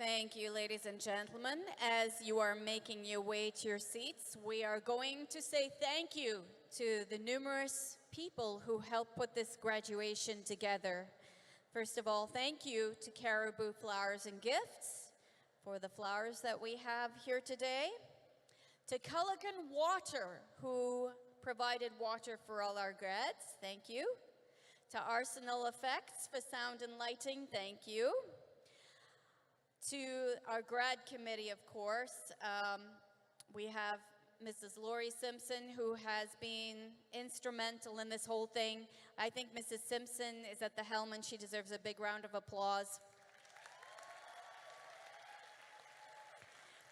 Thank you, ladies and gentlemen. As you are making your way to your seats, we are going to say thank you to the numerous people who helped put this graduation together. First of all, thank you to Caribou Flowers and Gifts for the flowers that we have here today. To Culligan Water, who provided water for all our grads, thank you. To Arsenal Effects for sound and lighting, thank you. To our grad committee, of course, we have Mrs. Laurie Simpson, who has been instrumental in this whole thing. I think Mrs. Simpson is at the helm and she deserves a big round of applause.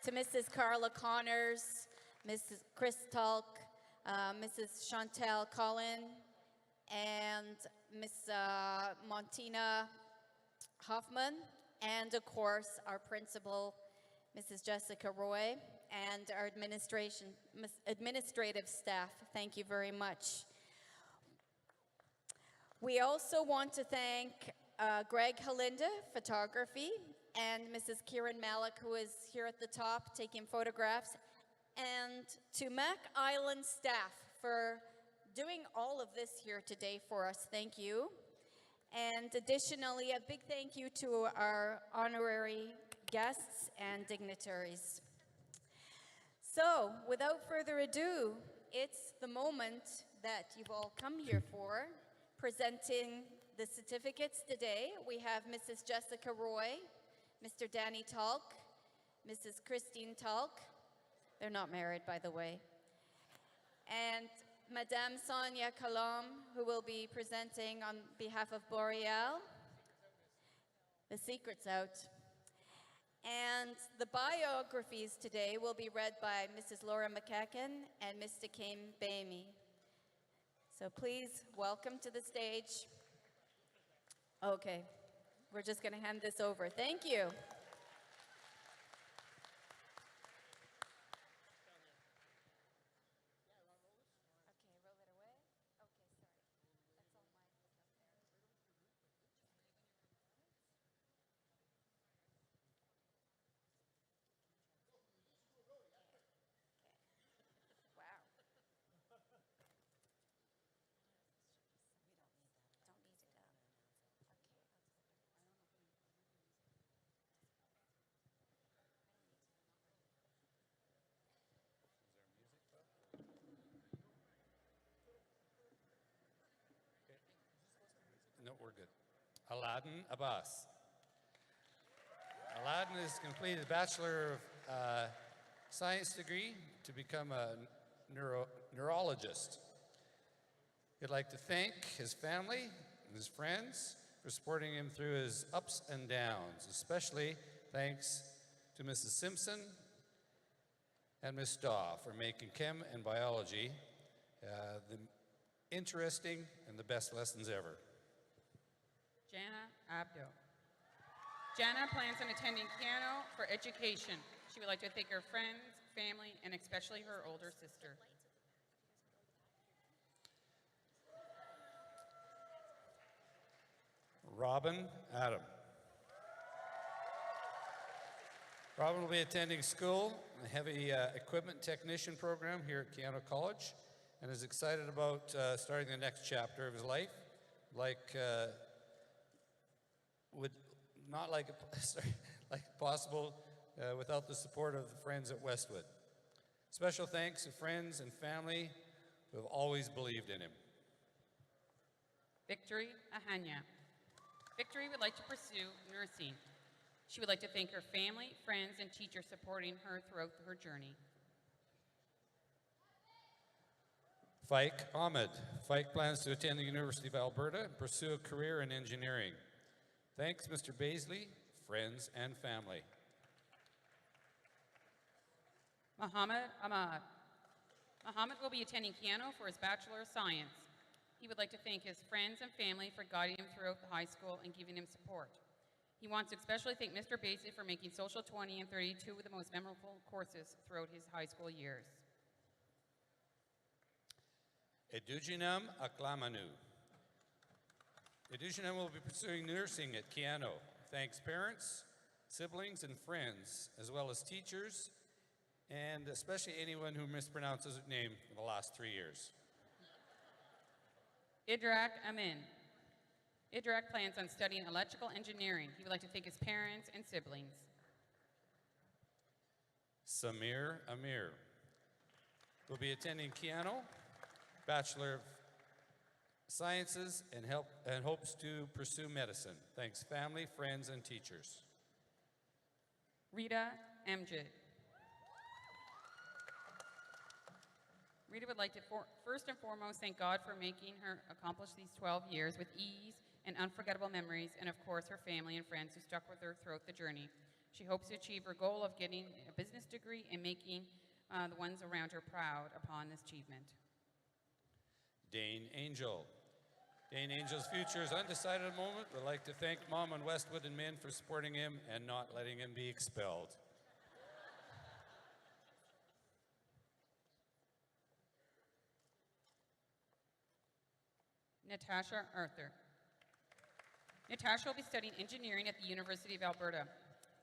To Mrs. Carla Connors, Mrs. Chris Tulk, Mrs. Chantel Collin, and Miss Montina Hoffman, and of course our principal, Mrs. Jessica Roy, and our administrative staff. Thank you very much. We also want to thank Greg Halinda, photography, and Mrs. Kieran Malik, who is here at the top taking photographs, and to Mac Island staff for doing all of this here today for us. Thank you. And additionally, a big thank you to our honorary guests and dignitaries. So, without further ado, it's the moment that you've all come here for, presenting the certificates today. We have Mrs. Jessica Roy, Mr. Danny Tulk, Mrs. Christine Tulk. They're not married, by the way. And Madame Sonia Kalam, who will be presenting on behalf of Boreal. The secret's out. And the biographies today will be read by Mrs. Laura McEachen and Mr. Kim Bamey. So please, welcome to the stage. Okay, we're just going to hand this over. Thank you. No, we're good. Aladdin Abbas. Aladdin has completed a Bachelor of Science degree to become a neurologist. He'd like to thank his family and his friends for supporting him through his ups and downs, especially thanks to Mrs. Simpson and Miss Daw for making chem and biology the interesting and the best lessons ever. Jana Abdo. Jana plans on attending piano for education. She would like to thank her friends, family, and especially her older sister. Robin Adam. Robin will be attending school, a heavy equipment technician program here at Keano College, and is excited about starting the next chapter of his life. Would not like possible without the support of the friends at Westwood. Special thanks to friends and family who have always believed in him. Victory Ahanya. Victory would like to pursue nursing. She would like to thank her family, friends, and teachers supporting her throughout her journey. Faik Ahmed. Faik plans to attend the University of Alberta and pursue a career in engineering. Thanks, Mr. Baisley, friends, and family. Muhammad Ahmad. Muhammad will be attending piano for his Bachelor of Science. He would like to thank his friends and family for guiding him throughout the high school and giving him support. He wants to especially thank Mr. Baisley for making Social 20 and 32 of the most memorable courses throughout his high school years. Edujinam Aklamanu. Edujinam will be pursuing nursing at Keano. Thanks parents, siblings, and friends, as well as teachers, and especially anyone who mispronounces her name for the last 3 years. Idrak Amin. Idrak plans on studying electrical engineering. He would like to thank his parents and siblings. Samir Amir will be attending Keano, Bachelor of Sciences, and hopes to pursue medicine. Thanks family, friends, and teachers. Rita Amjad. Rita would like to first and foremost thank God for making her accomplish these 12 years with ease and unforgettable memories, and of course her family and friends who stuck with her throughout the journey. She hopes to achieve her goal of getting a business degree and making the ones around her proud upon this achievement. Dane Angel. Dane Angel's future is undecided at the moment. Would like to thank Mom and Westwood and Min for supporting him and not letting him be expelled. Natasha Arthur. Natasha will be studying engineering at the University of Alberta.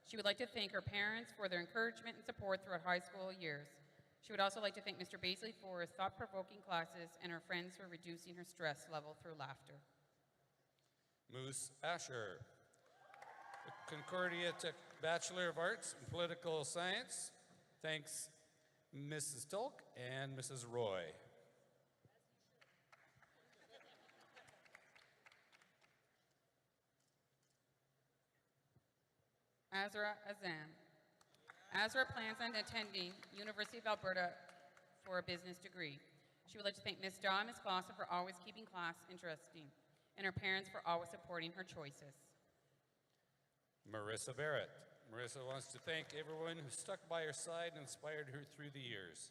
She would like to thank her parents for their encouragement and support throughout high school years. She would also like to thank Mr. Baisley for his thought-provoking classes and her friends for reducing her stress level through laughter. Moose Asher. Concordia Bachelor of Arts in Political Science. Thanks Mrs. Tulk and Mrs. Roy. Azra Azam. Azra plans on attending University of Alberta for a business degree. She would like to thank Ms. Daw and Ms. Clausen for always keeping class interesting, and her parents for always supporting her choices. Marissa Barrett. Marissa wants to thank everyone who stuck by her side and inspired her through the years.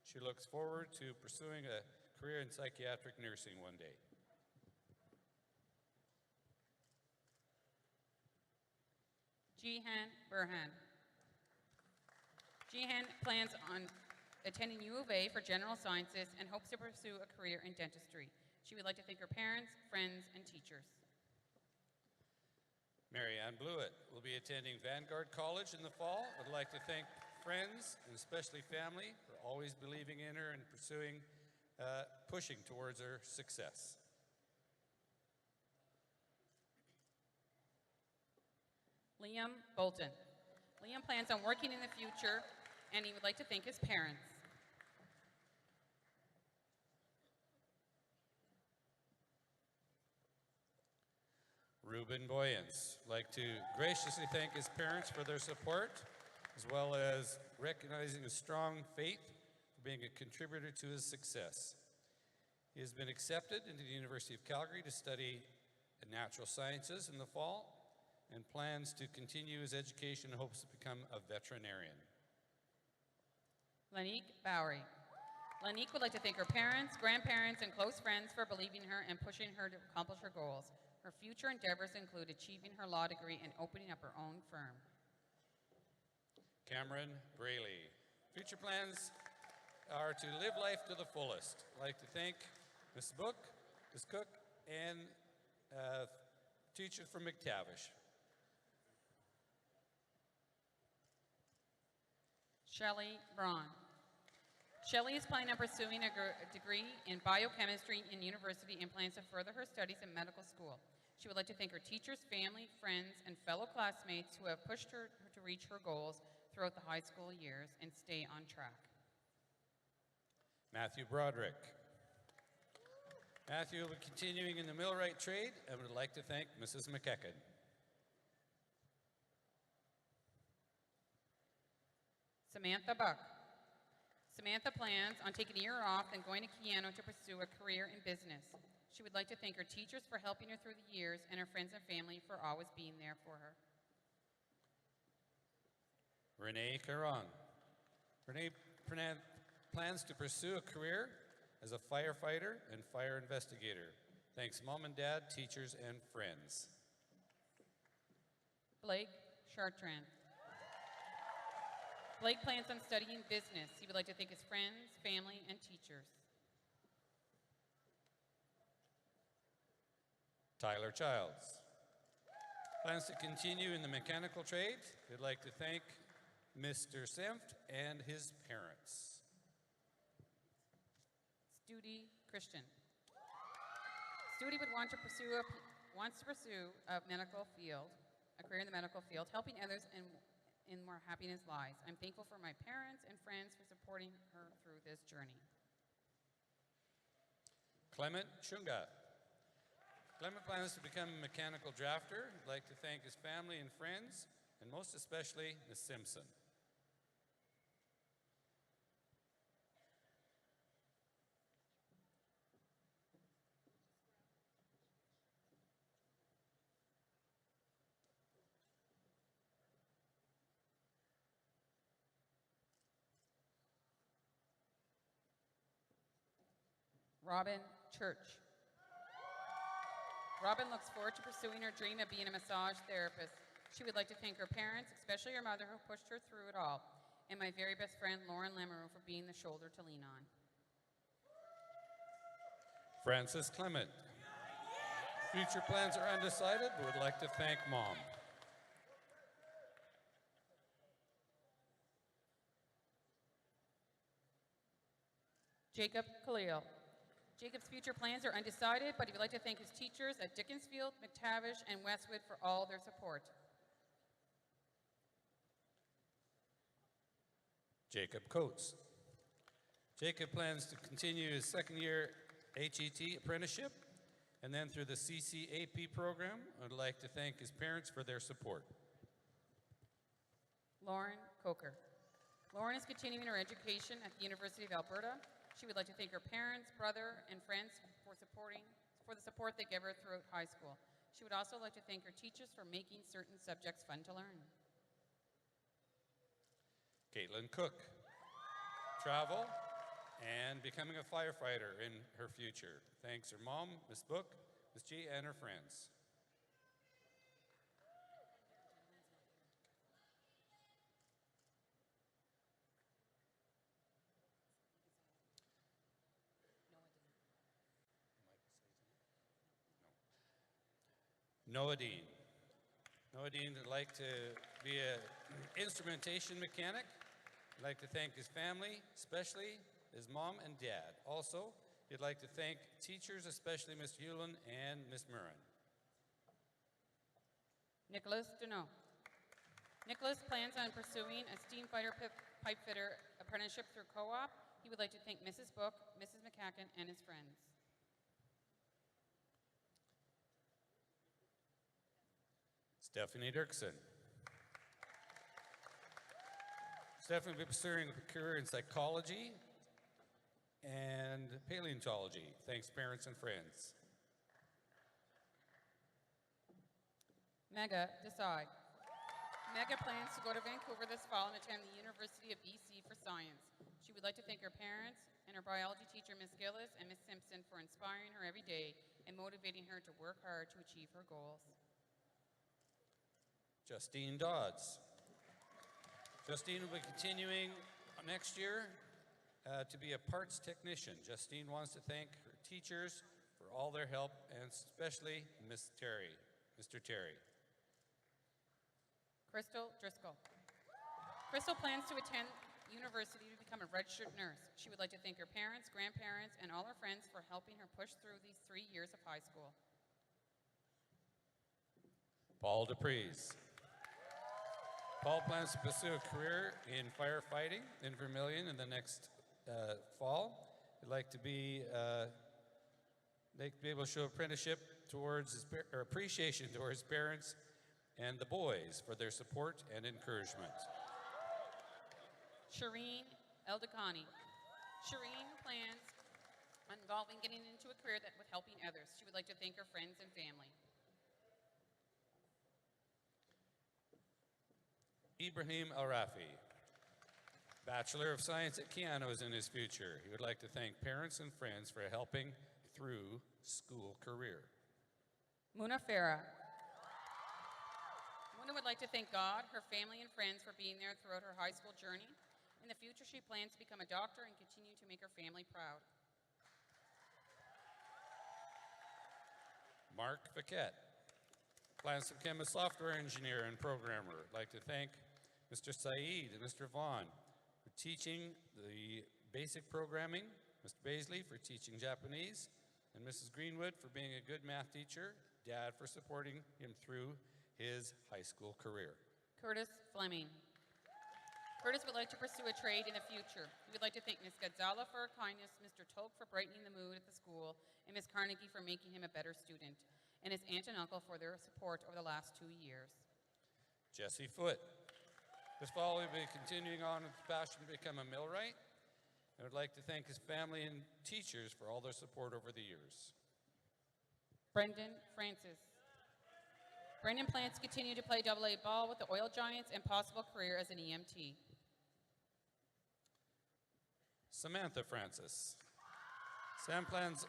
She looks forward to pursuing a career in psychiatric nursing one day. Jihan Burhan. Jihan plans on attending U of A for general sciences and hopes to pursue a career in dentistry. She would like to thank her parents, friends, and teachers. Marianne Blewett will be attending Vanguard College in the fall. Would like to thank friends and especially family for always believing in her and pushing towards her success. Liam Bolton. Liam plans on working in the future, and he would like to thank his parents. Ruben Boyens would like to graciously thank his parents for their support, as well as recognizing his strong faith for being a contributor to his success. He has been accepted into the University of Calgary to study natural sciences in the fall, and plans to continue his education and hopes to become a veterinarian. Lanique Bowery. Lanique would like to thank her parents, grandparents, and close friends for believing in her and pushing her to accomplish her goals. Her future endeavors include achieving her law degree and opening up her own firm. Cameron Braley. Future plans are to live life to the fullest. I'd like to thank Ms. Cook, and teachers from McTavish. Shelley Braun. Shelley is planning on pursuing a degree in biochemistry in university and plans to further her studies in medical school. She would like to thank her teachers, family, friends, and fellow classmates who have pushed her to reach her goals throughout the high school years and stay on track. Matthew Broderick. Matthew will be continuing in the millwright trade and would like to thank Mrs. McEachen. Samantha Buck. Samantha plans on taking a year off and going to Keano to pursue a career in business. She would like to thank her teachers for helping her through the years and her friends and family for always being there for her. Renee Caron. Renee plans to pursue a career as a firefighter and fire investigator. Thanks Mom and Dad, teachers, and friends. Blake Chartrand. Blake plans on studying business. He would like to thank his friends, family, and teachers. Tyler Childs. Plans to continue in the mechanical trade. We'd like to thank Mr. Senft and his parents. Studi Christian. Studi would wants to pursue a medical field, a career in the medical field, helping others in where happiness lies. I'm thankful for my parents and friends for supporting her through this journey. Clement Shunga. Clement plans to become a mechanical drafter. I'd like to thank his family and friends, and most especially Ms. Simpson. Robin Church. Robin looks forward to pursuing her dream of being a massage therapist. She would like to thank her parents, especially her mother who pushed her through it all, and my very best friend, Lauren Lemereau, for being the shoulder to lean on. Francis Clement. Future plans are undecided, but would like to thank Mom. Jacob Khalil. Jacob's future plans are undecided, but he would like to thank his teachers at Dickinsfield, McTavish, and Westwood for all their support. Jacob Coates. Jacob plans to continue his second-year HET apprenticeship and then through the CCAP program. I would like to thank his parents for their support. Lauren Coker. Lauren is continuing her education at the University of Alberta. She would like to thank her parents, brother, and friends for the support they gave her throughout high school. She would also like to thank her teachers for making certain subjects fun to learn. Caitlin Cook. Travel and becoming a firefighter in her future. Thanks her mom, Miss Book, Miss G, and her friends. Noah Dean. Noah Dean would like to be an instrumentation mechanic. I'd like to thank his family, especially his mom and dad. Also, he'd like to thank teachers, especially Mr. Hewlin and Miss Murren. Nicholas Deneau. Nicholas plans on pursuing a steam fighter pipe fitter apprenticeship through co-op. He would like to thank Mrs. Book, Mrs. McCacken, and his friends. Stephanie Dirksen. Stephanie will be pursuing a career in psychology and paleontology. Thanks, parents and friends. Mega Desai. Mega plans to go to Vancouver this fall and attend the University of BC for science. She would like to thank her parents and her biology teacher, Miss Gillis, and Miss Simpson for inspiring her every day and motivating her to work hard to achieve her goals. Justine Dodds. Justine will be continuing next year to be a parts technician. Justine wants to thank her teachers for all their help, and especially Mr. Terry. Crystal Driscoll. Crystal plans to attend university to become a registered nurse. She would like to thank her parents, grandparents, and all her friends for helping her push through these 3 years of high school. Paul DePries. Paul plans to pursue a career in firefighting in Vermilion in the next fall. He'd like to be able to show apprenticeship towards appreciation towards his parents and the boys for their support and encouragement. Shireen Eldakani. Shireen plans on getting into a career with helping others. She would like to thank her friends and family. Ibrahim Al-Rafi, Bachelor of Science at Keanu is in his future. He would like to thank parents and friends for helping through school career. Muna Farah. Muna would like to thank God, her family, and friends for being there throughout her high school journey. In the future, she plans to become a doctor and continue to make her family proud. Mark Paquette. Plans to become a software engineer and programmer. I'd like to thank Mr. Saeed and Mr. Vaughn for teaching the basic programming, Mr. Baisley for teaching Japanese, and Mrs. Greenwood for being a good math teacher, Dad for supporting him through his high school career. Curtis Fleming. Curtis would like to pursue a trade in the future. He would like to thank Ms. Gonzala for her kindness, Mr. Toke for brightening the mood at the school, and Ms. Carnegie for making him a better student, and his aunt and uncle for their support over the last 2 years. Jesse Foote. This fall, he'll be continuing on with his passion to become a millwright. I would like to thank his family and teachers for all their support over the years. Brendan Francis. Brendan plans to continue to play AA ball with the Oil Giants and possible career as an EMT. Samantha Francis. Sam plans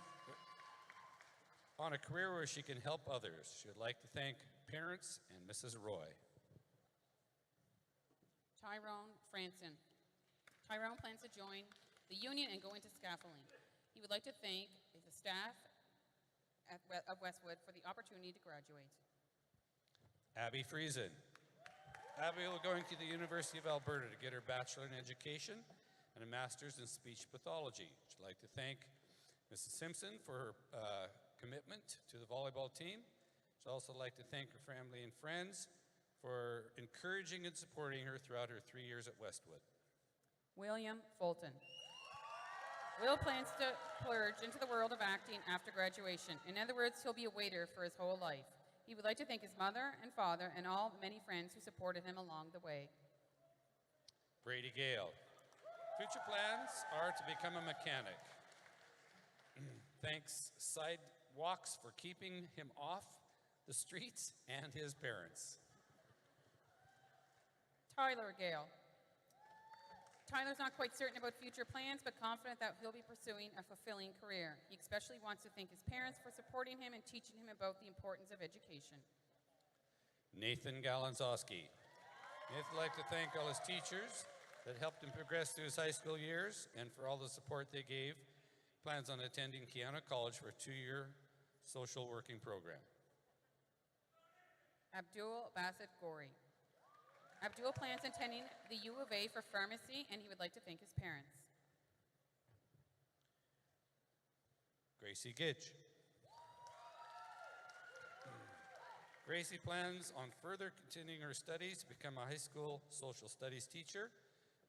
on a career where she can help others. She would like to thank parents and Mrs. Roy. Tyrone Franson. Tyrone plans to join the union and go into scaffolding. He would like to thank the staff of Westwood for the opportunity to graduate. Abby Friesen. Abby will be going to the University of Alberta to get her Bachelor in Education and a Master's in Speech Pathology. She'd like to thank Mrs. Simpson for her commitment to the volleyball team. She'd also like to thank her family and friends for encouraging and supporting her throughout her 3 years at Westwood. William Fulton. Will plans to plunge into the world of acting after graduation. In other words, he'll be a waiter for his whole life. He would like to thank his mother and father and all the many friends who supported him along the way. Brady Gale. Future plans are to become a mechanic. Thanks sidewalks for keeping him off the streets and his parents. Tyler Gale. Tyler's not quite certain about future plans, but confident that he'll be pursuing a fulfilling career. He especially wants to thank his parents for supporting him and teaching him about the importance of education. Nathan Galanzowski. Nathan would like to thank all his teachers that helped him progress through his high school years and for all the support they gave. Plans on attending Keanu College for a 2-year social working program. Abdul Bassett Gori. Abdul plans on attending the U of A for pharmacy, and he would like to thank his parents. Gracie Gidge. Gracie plans on further continuing her studies to become a high school social studies teacher.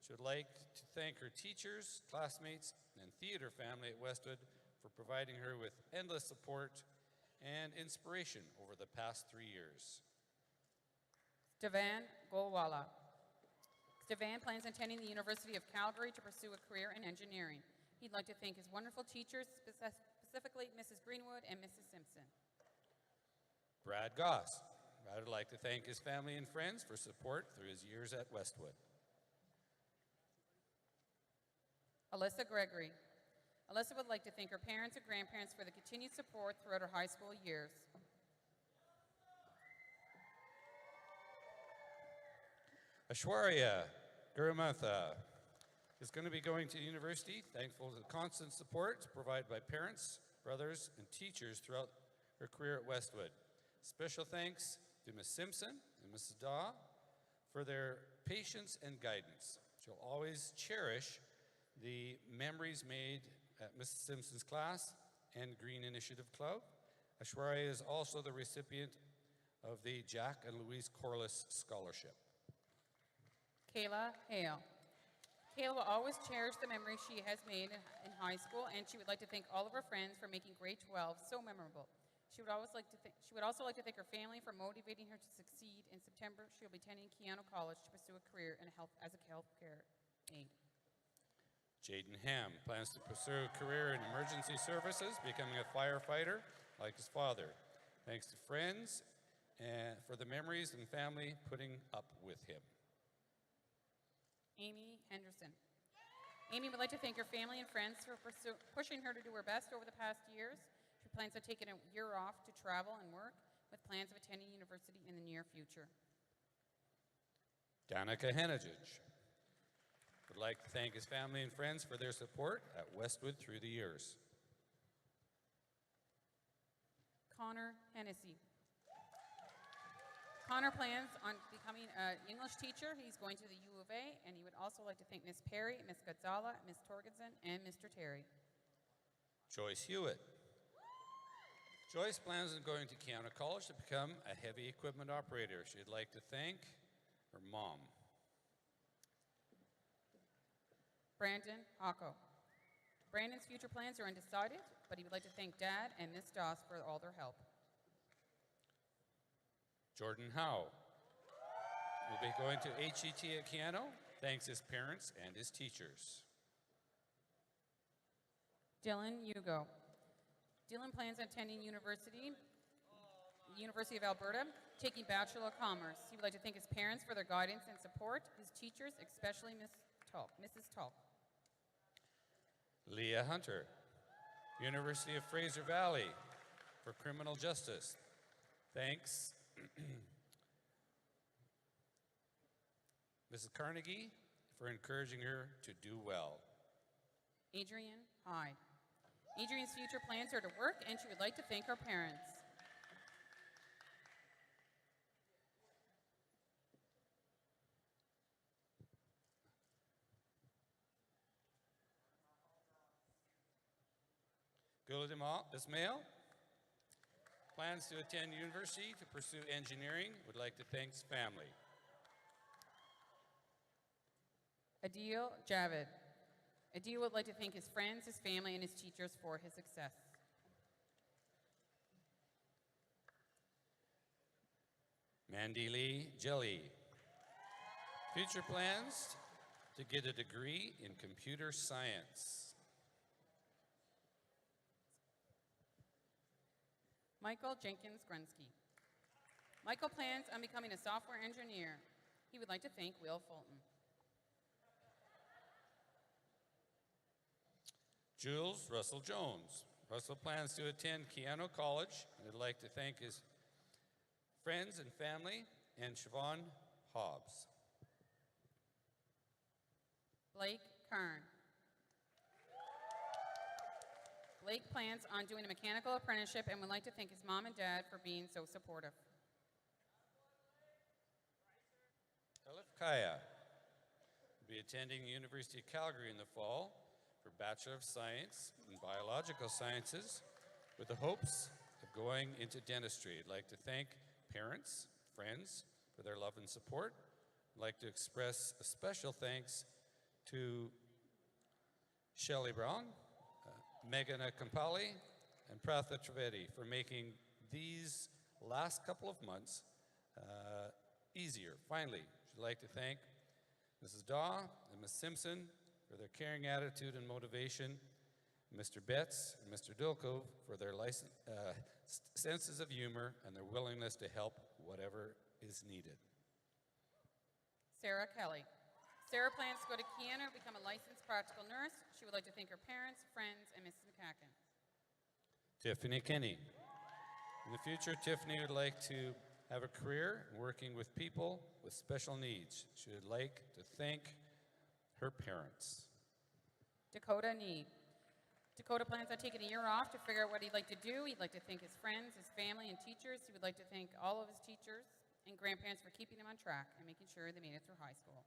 She would like to thank her teachers, classmates, and theater family at Westwood for providing her with endless support and inspiration over the past 3 years. Devan Golwala. Devan plans on attending the University of Calgary to pursue a career in engineering. He'd like to thank his wonderful teachers, specifically Mrs. Greenwood and Mrs. Simpson. Brad Goss. Brad would like to thank his family and friends for support through his years at Westwood. Alyssa Gregory. Alyssa would like to thank her parents and grandparents for the continued support throughout her high school years. Ashwarya Gurumantha is going to be going to university, thankful to the constant support provided by parents, brothers, and teachers throughout her career at Westwood. Special thanks to Ms. Simpson and Mrs. Daw for their patience and guidance. She'll always cherish the memories made at Mrs. Simpson's class and Green Initiative Club. Ashwarya is also the recipient of the Jack and Louise Corliss Scholarship. Kayla Hale. Kayla will always cherish the memories she has made in high school, and she would like to thank all of her friends for making grade 12 so memorable. She would also like to thank her family for motivating her to succeed. In September, she will be attending Keanu College to pursue a career as a healthcare aide. Jaden Ham plans to pursue a career in emergency services, becoming a firefighter like his father. Thanks to friends and for the memories and family putting up with him. Amy Henderson. Amy would like to thank her family and friends for pushing her to do her best over the past years. She plans on taking a year off to travel and work, with plans of attending university in the near future. Danica Henijij would like to thank his family and friends for their support at Westwood through the years. Connor Hennessy. Connor plans on becoming an English teacher. He's going to the U of A, and he would also like to thank Miss Perry, Miss Gonzala, Miss Torgensen, and Mr. Terry. Joyce Hewitt. Joyce plans on going to Keanu College to become a heavy equipment operator. She'd like to thank her mom. Brandon Hocko. Brandon's future plans are undecided, but he would like to thank Dad and Miss Doss for all their help. Jordan Howe will be going to HET at Keanu, thanks his parents and his teachers. Dylan Hugo. Dylan plans on attending University of Alberta, taking Bachelor of Commerce. He would like to thank his parents for their guidance and support, his teachers, especially Mrs. Tulk. Leah Hunter, University of Fraser Valley for criminal justice. Thanks, Mrs. Carnegie, for encouraging her to do well. Adrian Hyde. Adrian's future plans are to work, and she would like to thank her parents. Gula Ismail plans to attend university to pursue engineering, would like to thank his family. Adil Javed. Adil would like to thank his friends, his family, and his teachers for his success. Mandy Lee Jelly. Future plans to get a degree in computer science. Michael Jenkins Grunsky. Michael plans on becoming a software engineer. He would like to thank Will Fulton. Jules Russell Jones. Russell plans to attend Keanu College and would like to thank his friends and family and Siobhan Hobbs. Blake Kern. Blake plans on doing a mechanical apprenticeship and would like to thank his mom and dad for being so supportive. Elif Kaya will be attending the University of Calgary in the fall for Bachelor of Science in Biological Sciences with the hopes of going into dentistry. I'd like to thank parents, friends for their love and support. I'd like to express a special thanks to Shelley Brown, Meghana Kampali, and Pratha Trivedi for making these last couple of months easier. Finally, I'd like to thank Mrs. Daw and Ms. Simpson for their caring attitude and motivation, Mr. Betts and Mr. Dulkov for their senses of humor and their willingness to help whatever is needed. Sarah Kelly. Sarah plans to go to Keanu to become a licensed practical nurse. She would like to thank her parents, friends, and Mrs. McCacken. Tiffany Kinney. In the future, Tiffany would like to have a career working with people with special needs. She would like to thank her parents. Dakota Need. Dakota plans on taking a year off to figure out what he'd like to do. He'd like to thank his friends, his family, and teachers. He would like to thank all of his teachers and grandparents for keeping him on track and making sure they made it through high school.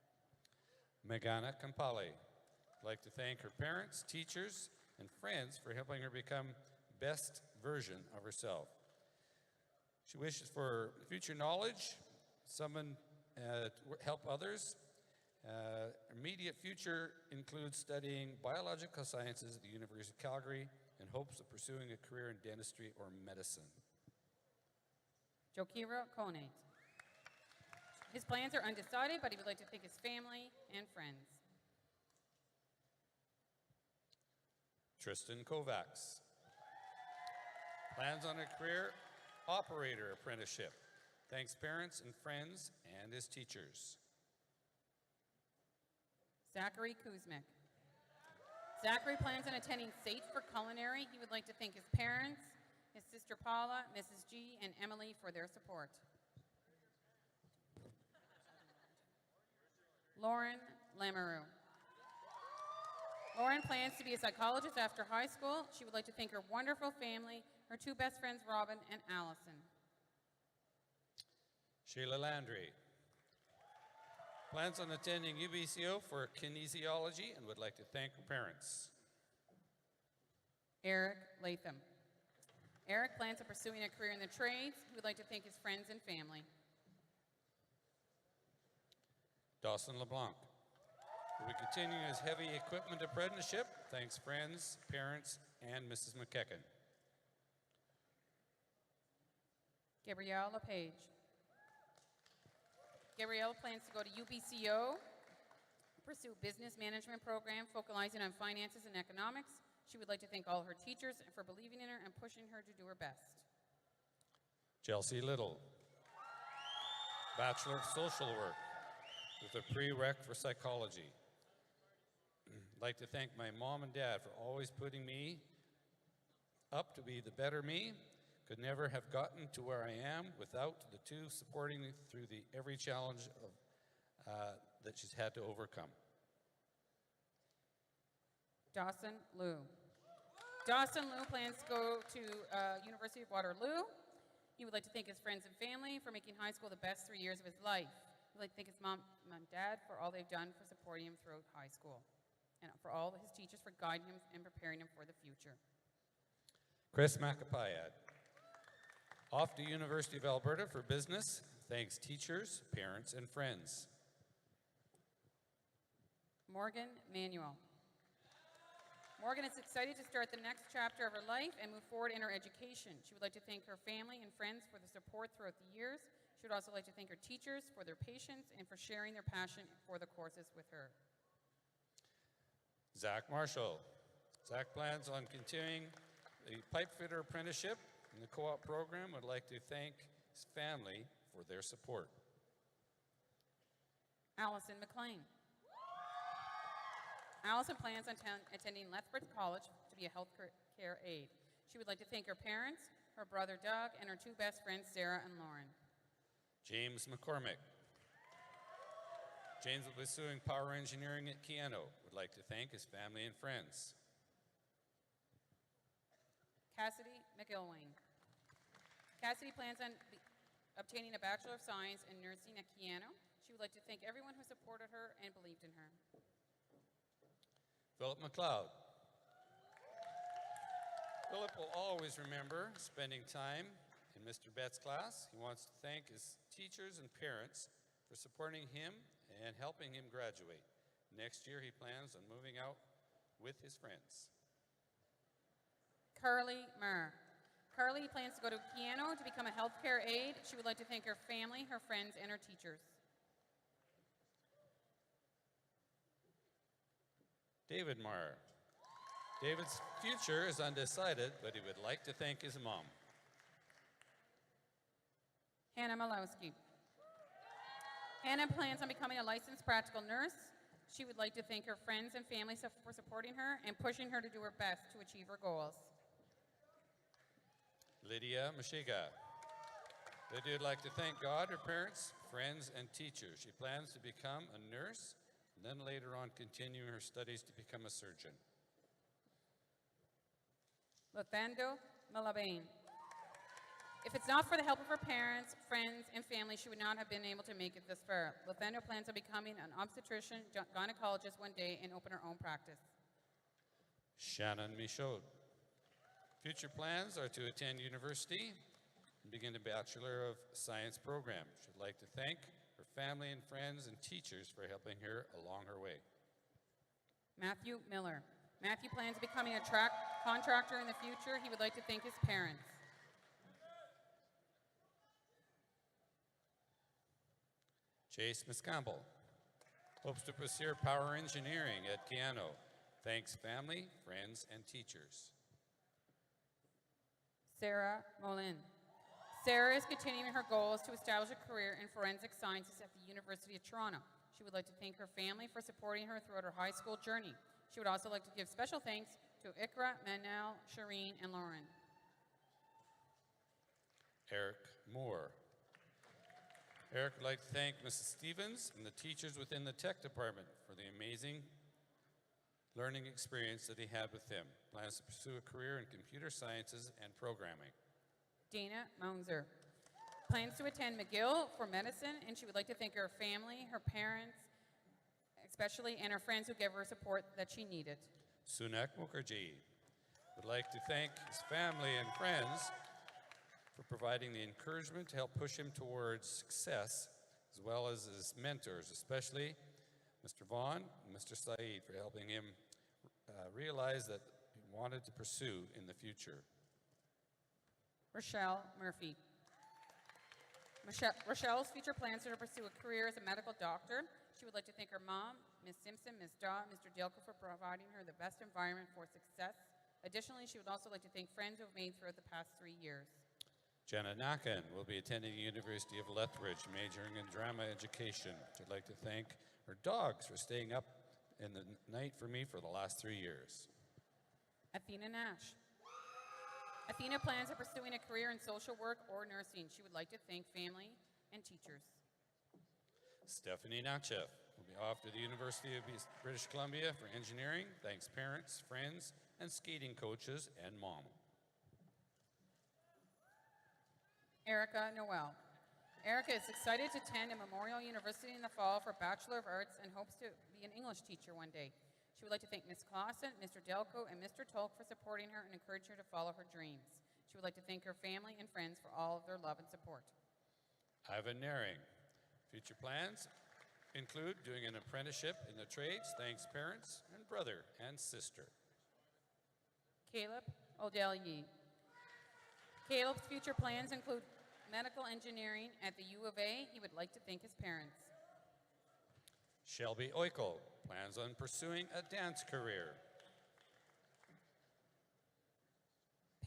Meghana Kampali. I'd like to thank her parents, teachers, and friends for helping her become best version of herself. She wishes for future knowledge, someone to help others. Immediate future includes studying biological sciences at the University of Calgary in hopes of pursuing a career in dentistry or medicine. Jokira Konate. His plans are undecided, but he would like to thank his family and friends. Tristan Kovacs. Plans on a career operator apprenticeship. Thanks parents and friends and his teachers. Zachary Kuzmik. Zachary plans on attending SAIT for culinary. He would like to thank his parents, his sister Paula, Mrs. G, and Emily for their support. Lauren Lamoureux. Lauren plans to be a psychologist after high school. She would like to thank her wonderful family, her two best friends, Robin and Allison. Sheila Landry. Plans on attending UBCO for kinesiology and would like to thank her parents. Eric Latham. Eric plans on pursuing a career in the trades. He would like to thank his friends and family. Dawson LeBlanc will be continuing his heavy equipment apprenticeship. Thanks friends, parents, and Mrs. McKecken. Gabrielle LePage. Gabrielle plans to go to UBCO, pursue business management program focusing on finances and economics. She would like to thank all her teachers for believing in her and pushing her to do her best. Chelsea Little, Bachelor of Social Work with a prereq for psychology. I'd like to thank my mom and dad for always putting me up to be the better me. Could never have gotten to where I am without the two supporting me through every challenge that she's had to overcome. Dawson Liu. Dawson Liu plans to go to University of Waterloo. He would like to thank his friends and family for making high school the best 3 years of his life. He would like to thank his mom and dad for all they've done for supporting him throughout high school, and for all his teachers for guiding him and preparing him for the future. Chris Macapayad. Off to University of Alberta for business. Thanks teachers, parents, and friends. Morgan Manuel. Morgan is excited to start the next chapter of her life and move forward in her education. She would like to thank her family and friends for the support throughout the years. She would also like to thank her teachers for their patience and for sharing their passion for the courses with her. Zach Marshall. Zach plans on continuing the pipe fitter apprenticeship in the co-op program. Would like to thank his family for their support. Allison McLean. Allison plans on attending Lethbridge College to be a health care aide. She would like to thank her parents, her brother Doug, and her two best friends, Sarah and Lauren. James McCormick. James will be pursuing power engineering at Keano. Would like to thank his family and friends. Cassidy McIlwain. Cassidy plans on obtaining a Bachelor of Science in Nursing at Keano. She would like to thank everyone who supported her and believed in her. Philip McLeod. Philip will always remember spending time in Mr. Bett's class. He wants to thank his teachers and parents for supporting him and helping him graduate. Next year, he plans on moving out with his friends. Carly Murr. Carly plans to go to Keano to become a healthcare aide. She would like to thank her family, her friends, and her teachers. David Marr. David's future is undecided, but he would like to thank his mom. Hannah Malowski. Hannah plans on becoming a licensed practical nurse. She would like to thank her friends and family for supporting her and pushing her to do her best to achieve her goals. Lydia Mashiga. Lydia would like to thank God, her parents, friends, and teachers. She plans to become a nurse and then later on continue her studies to become a surgeon. Lothando Malabane. If it's not for the help of her parents, friends, and family, she would not have been able to make it this far. Lothando plans on becoming an obstetrician, gynecologist one day and open her own practice. Shannon Michaud. Future plans are to attend university and begin a Bachelor of Science program. She'd like to thank her family and friends and teachers for helping her along her way. Matthew Miller. Matthew plans on becoming a contractor in the future. He would like to thank his parents. Chase Miss Campbell hopes to pursue power engineering at Keano. Thanks family, friends, and teachers. Sarah Molin. Sarah is continuing her goals to establish a career in forensic sciences at the University of Toronto. She would like to thank her family for supporting her throughout her high school journey. She would also like to give special thanks to Ikra, Manel, Shireen, and Lauren. Eric Moore. Eric would like to thank Mrs. Stevens and the teachers within the tech department for the amazing learning experience that he had with them. Plans to pursue a career in computer sciences and programming. Dana Mounzer. Plans to attend McGill for medicine, and she would like to thank her family, her parents, especially, and her friends who gave her support that she needed. Sunak Mukherjee would like to thank his family and friends for providing the encouragement to help push him towards success, as well as his mentors, especially Mr. Vaughn and Mr. Saeed, for helping him realize that he wanted to pursue in the future. Rochelle Murphy. Rochelle's future plans are to pursue a career as a medical doctor. She would like to thank her mom, Ms. Simpson, Ms. Daw, Mr. Delco for providing her the best environment for success. Additionally, she would also like to thank friends who have made throughout the past 3 years. Jenna Nakan will be attending the University of Lethbridge, majoring in drama education. She'd like to thank her dogs for staying up in the night for me for the last 3 years. Athena Nash. Athena plans on pursuing a career in social work or nursing. She would like to thank family and teachers. Stephanie Natchev will be off to the University of British Columbia for engineering. Thanks parents, friends, and skating coaches, and mom. Erica Noel. Erica is excited to attend a Memorial University in the fall for Bachelor of Arts and hopes to be an English teacher one day. She would like to thank Ms. Clausen, Mr. Delco, and Mr. Tolk for supporting her and encourage her to follow her dreams. She would like to thank her family and friends for all of their love and support. Ivan Naring. Future plans include doing an apprenticeship in the trades, thanks parents and brother and sister. Caleb Odell Yee. Caleb's future plans include medical engineering at the U of A. He would like to thank his parents. Shelby Oikel plans on pursuing a dance career.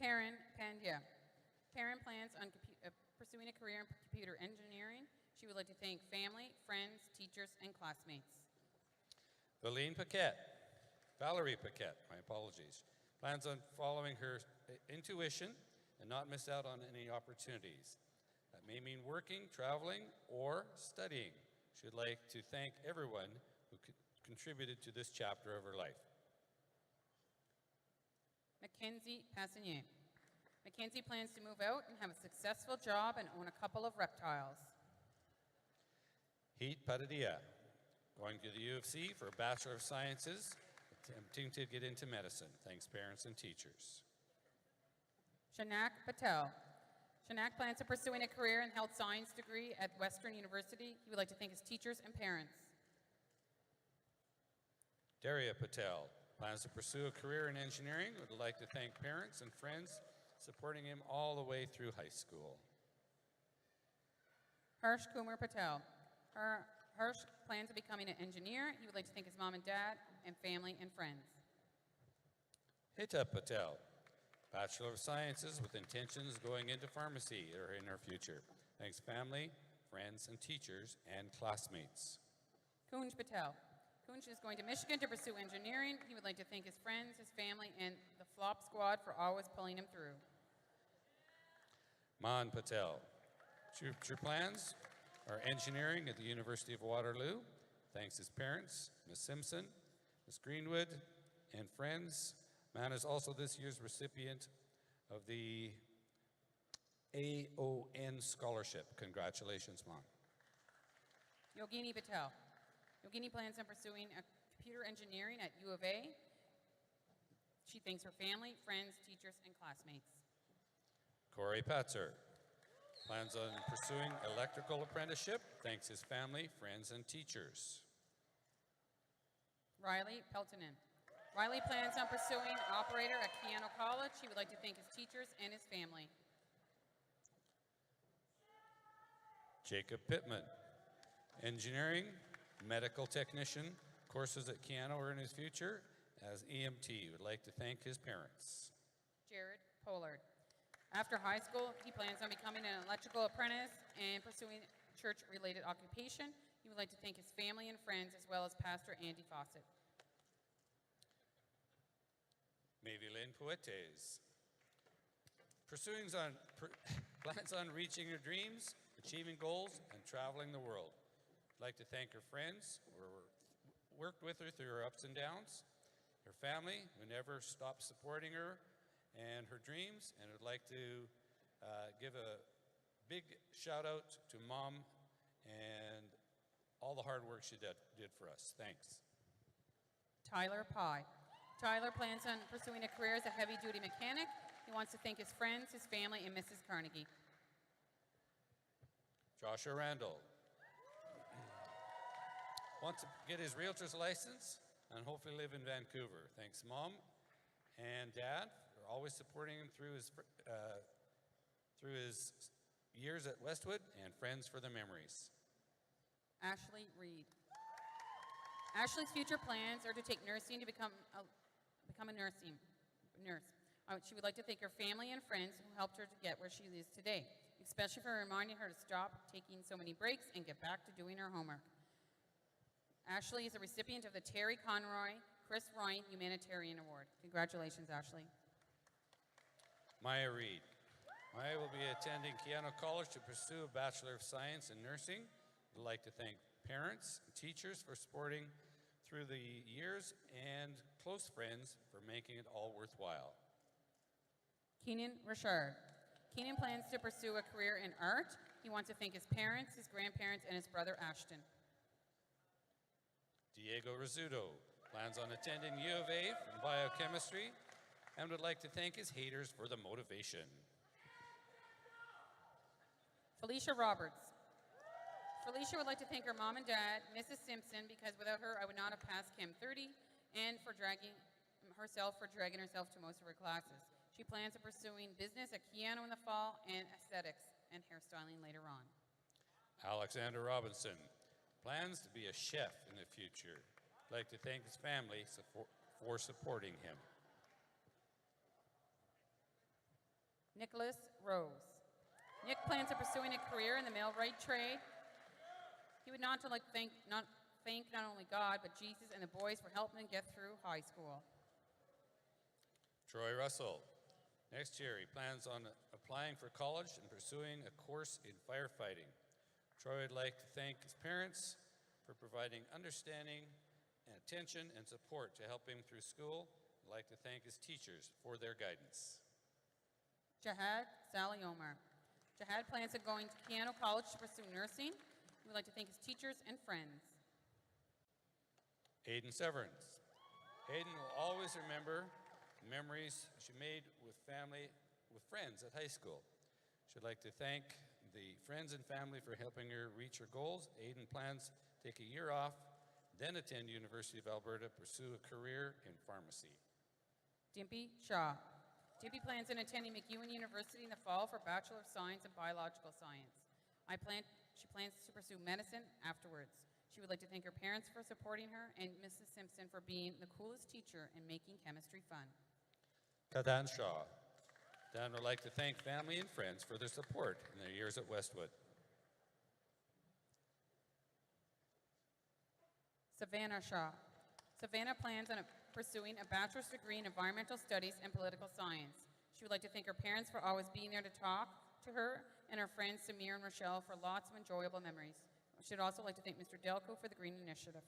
Perrin Pandya. Perrin plans on pursuing a career in computer engineering. She would like to thank family, friends, teachers, and classmates. Valerie Paquette, my apologies, plans on following her intuition and not miss out on any opportunities. That may mean working, traveling, or studying. She'd like to thank everyone who contributed to this chapter of her life. Mackenzie Passanier. Mackenzie plans to move out and have a successful job and own a couple of reptiles. Heat Padadia, going to the U of C for a Bachelor of Sciences, attempting to get into medicine. Thanks parents and teachers. Shanak Patel. Shanak plans on pursuing a career in health science degree at Western University. He would like to thank his teachers and parents. Daria Patel plans to pursue a career in engineering. Would like to thank parents and friends supporting him all the way through high school. Harsh Kumar Patel. Harsh plans on becoming an engineer. He would like to thank his mom and dad and family and friends. Hita Patel, Bachelor of Sciences with intentions going into pharmacy or in her future. Thanks family, friends, and teachers, and classmates. Kunj Patel. Kunj is going to Michigan to pursue engineering. He would like to thank his friends, his family, and the Flop Squad for always pulling him through. Man Patel. Future plans are engineering at the University of Waterloo. Thanks his parents, Ms. Simpson, Ms. Greenwood, and friends. Man is also this year's recipient of the AON Scholarship. Congratulations, Mom. Yogini Patel. Yogini plans on pursuing a computer engineering at U of A. She thanks her family, friends, teachers, and classmates. Corey Patzer plans on pursuing electrical apprenticeship. Thanks his family, friends, and teachers. Riley Peltonen. Riley plans on pursuing operator at Keano College. He would like to thank his teachers and his family. Jacob Pittman, engineering, medical technician, courses at Keano are in his future as EMT. Would like to thank his parents. Jared Pollard. After high school, he plans on becoming an electrical apprentice and pursuing church-related occupation. He would like to thank his family and friends as well as Pastor Andy Fawcett. Maybelline Poetes. Plans on reaching her dreams, achieving goals, and traveling the world. I'd like to thank her friends who worked with her through her ups and downs, her family who never stopped supporting her and her dreams, and would like to give a big shout out to Mom and all the hard work she did for us. Thanks. Tyler Pye. Tyler plans on pursuing a career as a heavy-duty mechanic. He wants to thank his friends, his family, and Mrs. Carnegie. Joshua Randall wants to get his realtor's license and hopefully live in Vancouver. Thanks, Mom and Dad, for always supporting him through his years at Westwood, and friends for the memories. Ashley Reed. Ashley's future plans are to take nursing to become a nurse. She would like to thank her family and friends who helped her to get where she is today, especially for reminding her to stop taking so many breaks and get back to doing her homework. Ashley is a recipient of the Terry Conroy Chris Ryan Humanitarian Award. Congratulations, Ashley. Maya Reed. Maya will be attending Keano College to pursue a Bachelor of Science in Nursing. I'd like to thank parents and teachers for supporting through the years and close friends for making it all worthwhile. Keenan Richard. Keenan plans to pursue a career in art. He wants to thank his parents, his grandparents, and his brother Ashton. Diego Rizzuto plans on attending U of A from biochemistry and would like to thank his haters for the motivation. Felicia Roberts. Felicia would like to thank her mom and dad, Mrs. Simpson, because without her I would not have passed Chem 30, and for dragging herself to most of her classes. She plans on pursuing business at Keano in the fall and aesthetics and hairstyling later on. Alexander Robinson plans to be a chef in the future. I'd like to thank his family for supporting him. Nicholas Rose. Nick plans on pursuing a career in the millwright trade. He would not thank not only God, but Jesus and the boys for helping him get through high school. Troy Russell. Next year, he plans on applying for college and pursuing a course in firefighting. Troy would like to thank his parents for providing understanding and attention and support to help him through school. I'd like to thank his teachers for their guidance. Jahad Sally Omar. Jahad plans on going to Keano College to pursue nursing. We would like to thank his teachers and friends. Aiden Severance. Aiden will always remember memories she made with friends at high school. She'd like to thank the friends and family for helping her reach her goals. Aiden plans to take a year off, then attend University of Alberta, pursue a career in pharmacy. Dimpy Shaw. Dimpy plans on attending McEwen University in the fall for Bachelor of Science in Biological Science. She plans to pursue medicine afterwards. She would like to thank her parents for supporting her and Mrs. Simpson for being the coolest teacher and making chemistry fun. Kadan Shaw. Dan would like to thank family and friends for their support in their years at Westwood. Savannah Shaw. Savannah plans on pursuing a bachelor's degree in environmental studies and political science. She would like to thank her parents for always being there to talk to her and her friends Samir and Rochelle for lots of enjoyable memories. She would also like to thank Mr. Delco for the Green Initiative.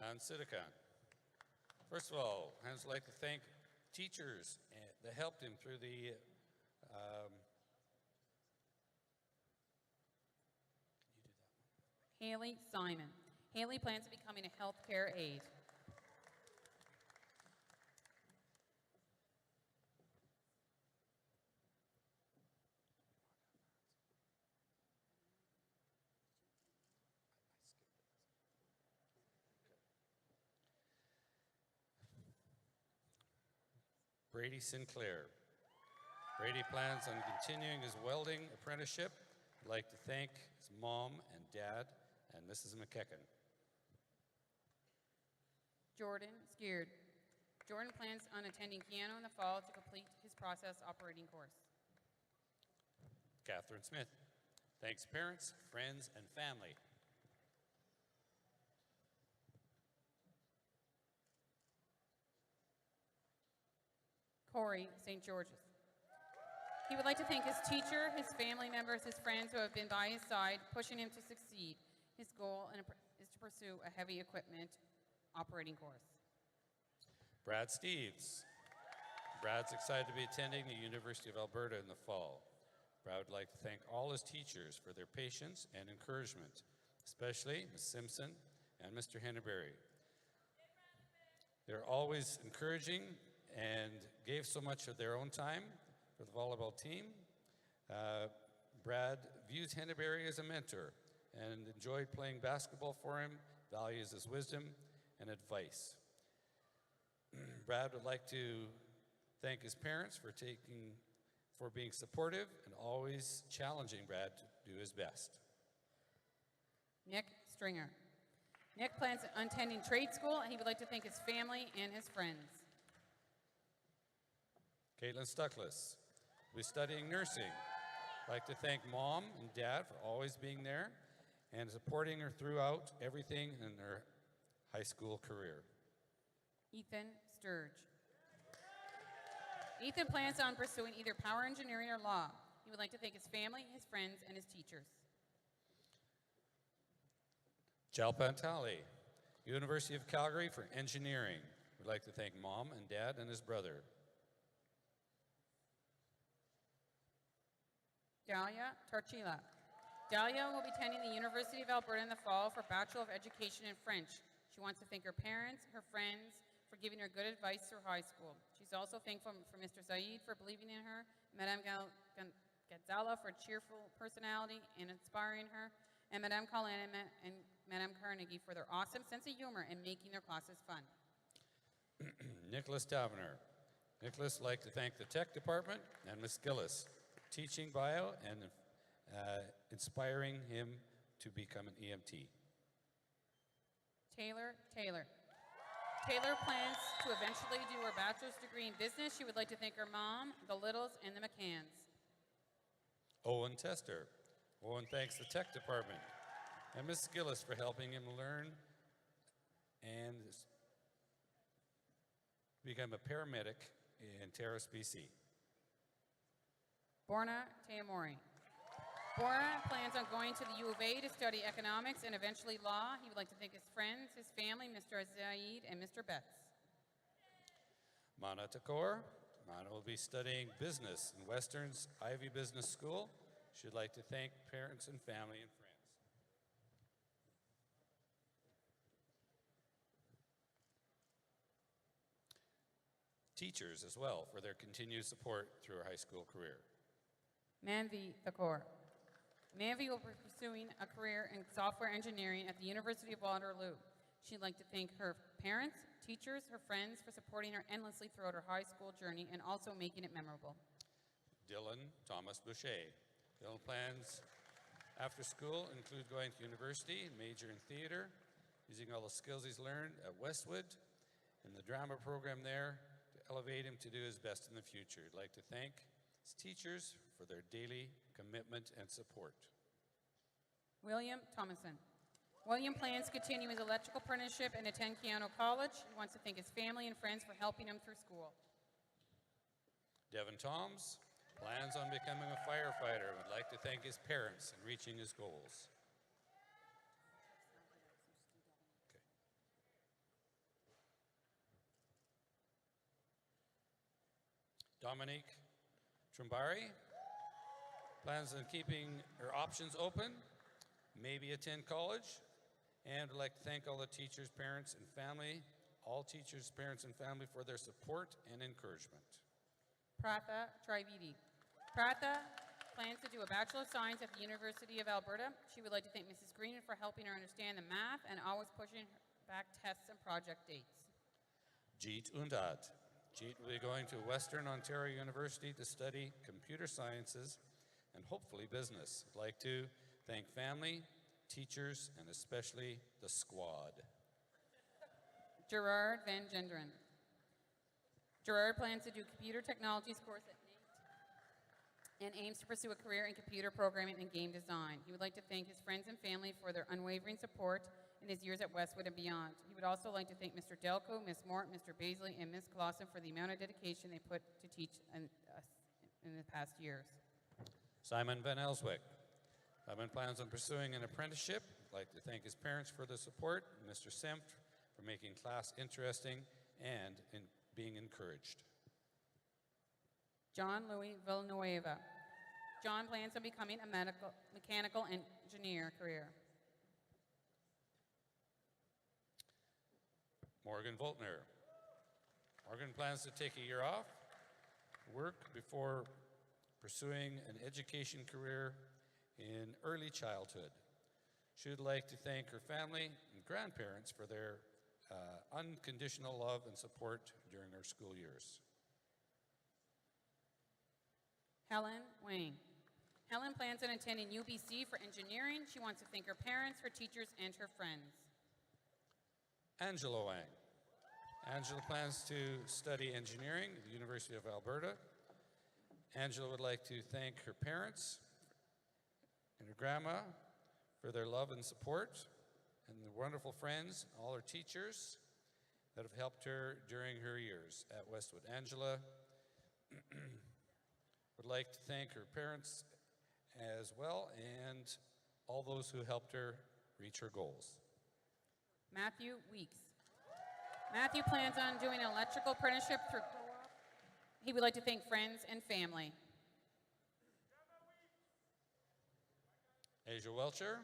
Hans Sidikan. First of all, Hans would like to thank teachers that helped him through the Haley Simon. Haley plans on becoming a healthcare aide. Brady Sinclair. Brady plans on continuing his welding apprenticeship. I'd like to thank his mom and dad and Mrs. McKecken. Jordan Skeard. Jordan plans on attending Keano in the fall to complete his process operating course. Catherine Smith. Thanks parents, friends, and family. Corey St. George's. He would like to thank his teacher, his family members, his friends who have been by his side, pushing him to succeed. His goal is to pursue a heavy equipment operating course. Brad Steves. Brad's excited to be attending the University of Alberta in the fall. Brad would like to thank all his teachers for their patience and encouragement, especially Ms. Simpson and Mr. Henneberry. They're always encouraging and gave so much of their own time for the volleyball team. Brad views Henneberry as a mentor and enjoyed playing basketball for him, values his wisdom and advice. Brad would like to thank his parents for being supportive and always challenging Brad to do his best. Nick Stringer. Nick plans on attending trade school, and he would like to thank his family and his friends. Caitlin Stuckless will be studying nursing. I'd like to thank Mom and Dad for always being there and supporting her throughout everything in her high school career. Ethan Sturge. Ethan plans on pursuing either power engineering or law. He would like to thank his family, his friends, and his teachers. Jal Pantali, University of Calgary for engineering. We'd like to thank Mom and Dad and his brother. Dalia Torchila. Dalia will be attending the University of Alberta in the fall for Bachelor of Education in French. She wants to thank her parents, her friends, for giving her good advice through high school. She's also thankful for Mr. Zaid for believing in her, Madame Gazala for cheerful personality and inspiring her, and Madame Collin and Madame Carnegie for their awesome sense of humor and making their classes fun. Nicholas Tavener. Nicholas would like to thank the tech department and Ms. Gillis, teaching bio and inspiring him to become an EMT. Taylor. Taylor plans to eventually do her bachelor's degree in business. She would like to thank her mom, the Littles, and the McCanns. Owen Tester. Owen thanks the tech department and Ms. Gillis for helping him learn and become a paramedic in Terrace, BC. Borna Teamori. Borna plans on going to the U of A to study economics and eventually law. He would like to thank his friends, his family, Mr. Zaid, and Mr. Betts. Mana Takor. Mana will be studying business in Western's Ivy Business School. She'd like to thank parents and family and friends. Teachers as well for their continued support through her high school career. Manvi Thakor. Manvi will be pursuing a career in software engineering at the University of Waterloo. She'd like to thank her parents, teachers, her friends for supporting her endlessly throughout her high school journey and also making it memorable. Dylan Thomas Boucher. Dylan plans after school include going to university and major in theater, using all the skills he's learned at Westwood and the drama program there to elevate him to do his best in the future. I'd like to thank his teachers for their daily commitment and support. William Thomason. William plans to continue his electrical apprenticeship and attend Keano College. He wants to thank his family and friends for helping him through school. Devin Toms plans on becoming a firefighter and would like to thank his parents in reaching his goals. Okay. Dominique Trumbari plans on keeping her options open, maybe attend college, and would like to thank all the teachers, parents, and family, all teachers, parents, and family for their support and encouragement. Pratha Trivedi. Pratha plans to do a Bachelor of Science at the University of Alberta. She would like to thank Mrs. Green for helping her understand the math and always pushing back tests and project dates. Jeet Undad. Jeet will be going to Western Ontario University to study computer sciences and hopefully business. I'd like to thank family, teachers, and especially the squad. Gerard Van Genderen. Gerard plans to do computer technologies course at NAIT and aims to pursue a career in computer programming and game design. He would like to thank his friends and family for their unwavering support in his years at Westwood and beyond. He would also like to thank Mr. Delco, Ms. Mort, Mr. Baisley, and Ms. Clausen for the amount of dedication they put to teach us in the past years. Simon Van Elswick. Simon plans on pursuing an apprenticeship. I'd like to thank his parents for the support, Mr. Sempt for making class interesting and in being encouraged. John Louis Villanueva. John plans on becoming a mechanical engineer career. Morgan Voltner. Morgan plans to take a year off, work before pursuing an education career in early childhood. She would like to thank her family and grandparents for their unconditional love and support during her school years. Helen Wang. Helen plans on attending UBC for engineering. She wants to thank her parents, her teachers, and her friends. Angela Wang. Angela plans to study engineering at the University of Alberta. Angela would like to thank her parents and her grandma for their love and support, and the wonderful friends, all her teachers that have helped her during her years at Westwood. Angela would like to thank her parents as well and all those who helped her reach her goals. Matthew Weeks. Matthew plans on doing an electrical apprenticeship through co-op. He would like to thank friends and family. Asia Welcher.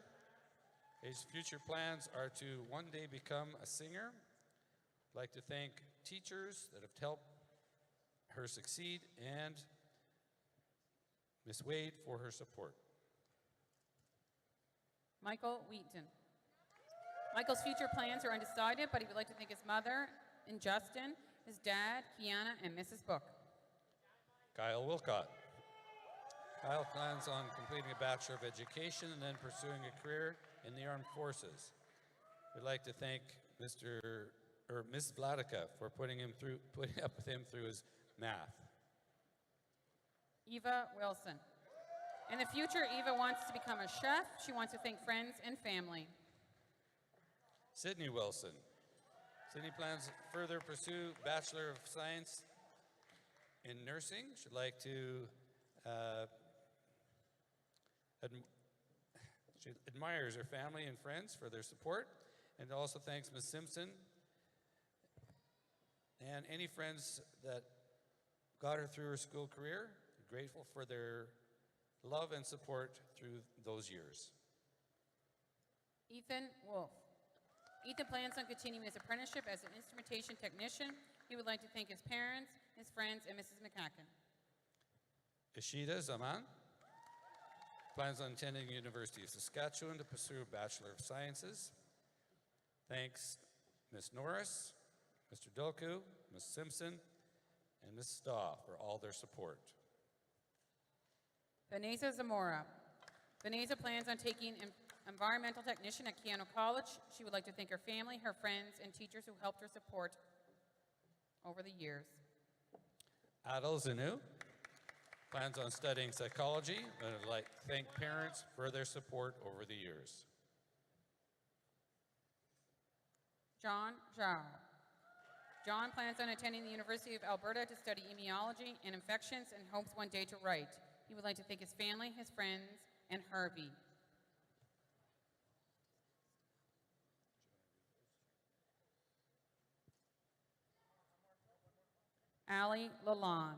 Asia's future plans are to one day become a singer. I'd like to thank teachers that have helped her succeed and Miss Wade for her support. Michael Wheaton. Michael's future plans are undecided, but he would like to thank his mother and Justin, his dad, Kiana, and Mrs. Book. Kyle Wilcott. Kyle plans on completing a Bachelor of Education and then pursuing a career in the Armed Forces. We'd like to thank Ms. Vladica for putting up with him through his math. Eva Wilson. In the future, Eva wants to become a chef. She wants to thank friends and family. Sydney Wilson. Sydney plans to further pursue Bachelor of Science in Nursing. She'd like to she admires her family and friends for their support, and also thanks Ms. Simpson and any friends that got her through her school career. Grateful for their love and support through those years. Ethan Wolf. Ethan plans on continuing his apprenticeship as an instrumentation technician. He would like to thank his parents, his friends, and Mrs. McCacken. Ishida Zaman plans on attending the University of Saskatchewan to pursue a Bachelor of Sciences. Thanks Ms. Norris, Mr. Doku, Ms. Simpson, and Ms. Staw for all their support. Vanessa Zamora. Vanessa plans on taking environmental technician at Keano College. She would like to thank her family, her friends, and teachers who helped her support over the years. Adel Zanu plans on studying psychology, and would like to thank parents for their support over the years. John Zhao. John plans on attending the University of Alberta to study immunology and infections and hopes one day to write. He would like to thank his family, his friends, and Harvey. Allie Lalonde.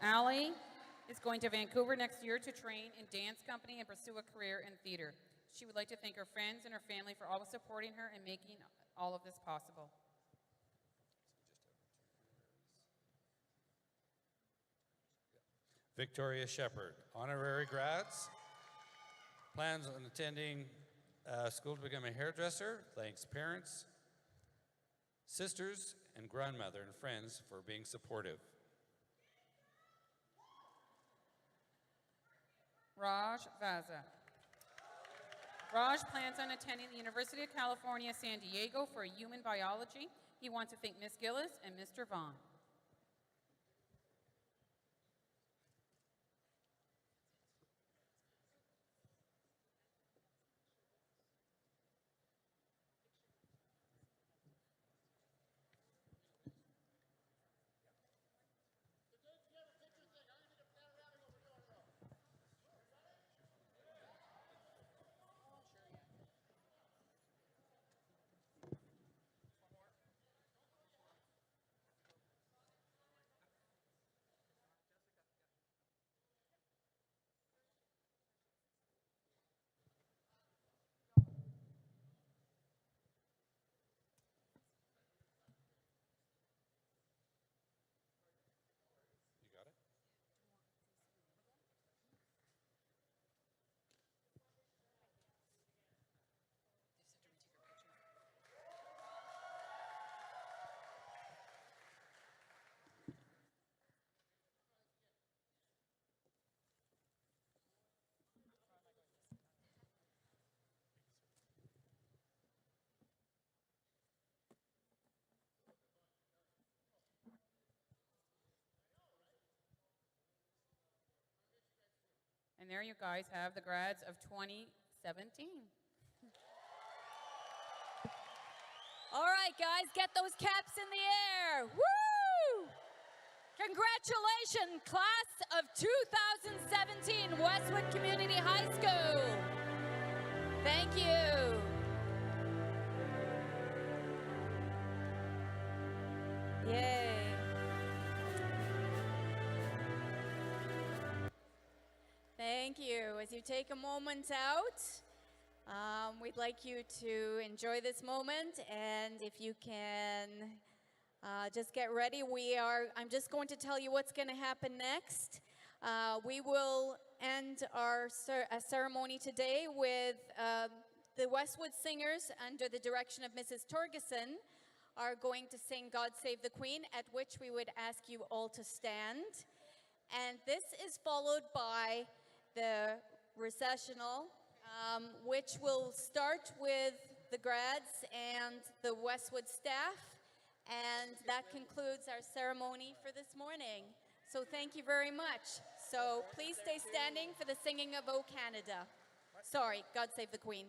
Allie is going to Vancouver next year to train in dance company and pursue a career in theater. She would like to thank her friends and her family for always supporting her and making all of this possible. Victoria Shepard, honorary grads, plans on attending school to become a hairdresser. Thanks parents, sisters, and grandmother and friends for being supportive. Raj Vaza. Raj plans on attending the University of California, San Diego for human biology. He wants to thank Ms. Gillis and Mr. Vaughn. And there you guys have the grads of 2017. All right, guys, get those caps in the air. Woo! Congratulations, class of 2017, Westwood Community High School. Thank you. Yay. Thank you. As you take a moment out, we'd like you to enjoy this moment, and if you can just get ready. I'm just going to tell you what's going to happen next. We will end our ceremony today with the Westwood Singers, under the direction of Mrs. Torgeson, are going to sing God Save the Queen, at which we would ask you all to stand. And this is followed by the recessional, which will start with the grads and the Westwood staff. And that concludes our ceremony for this morning. So thank you very much. So please stay standing for the singing of O Canada. Sorry, God Save the Queen.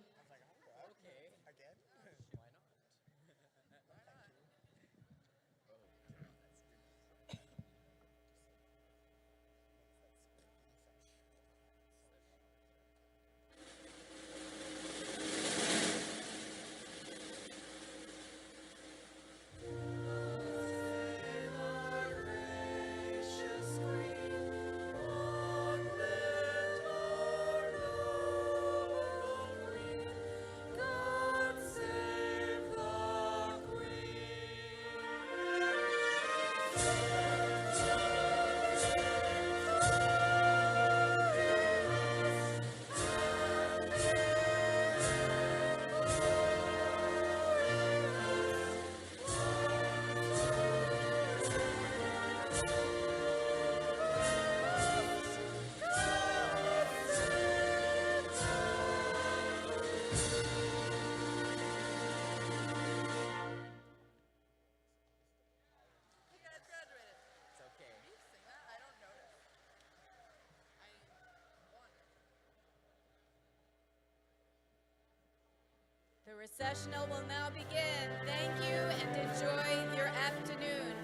The recessional will now begin. Thank you and enjoy your afternoon.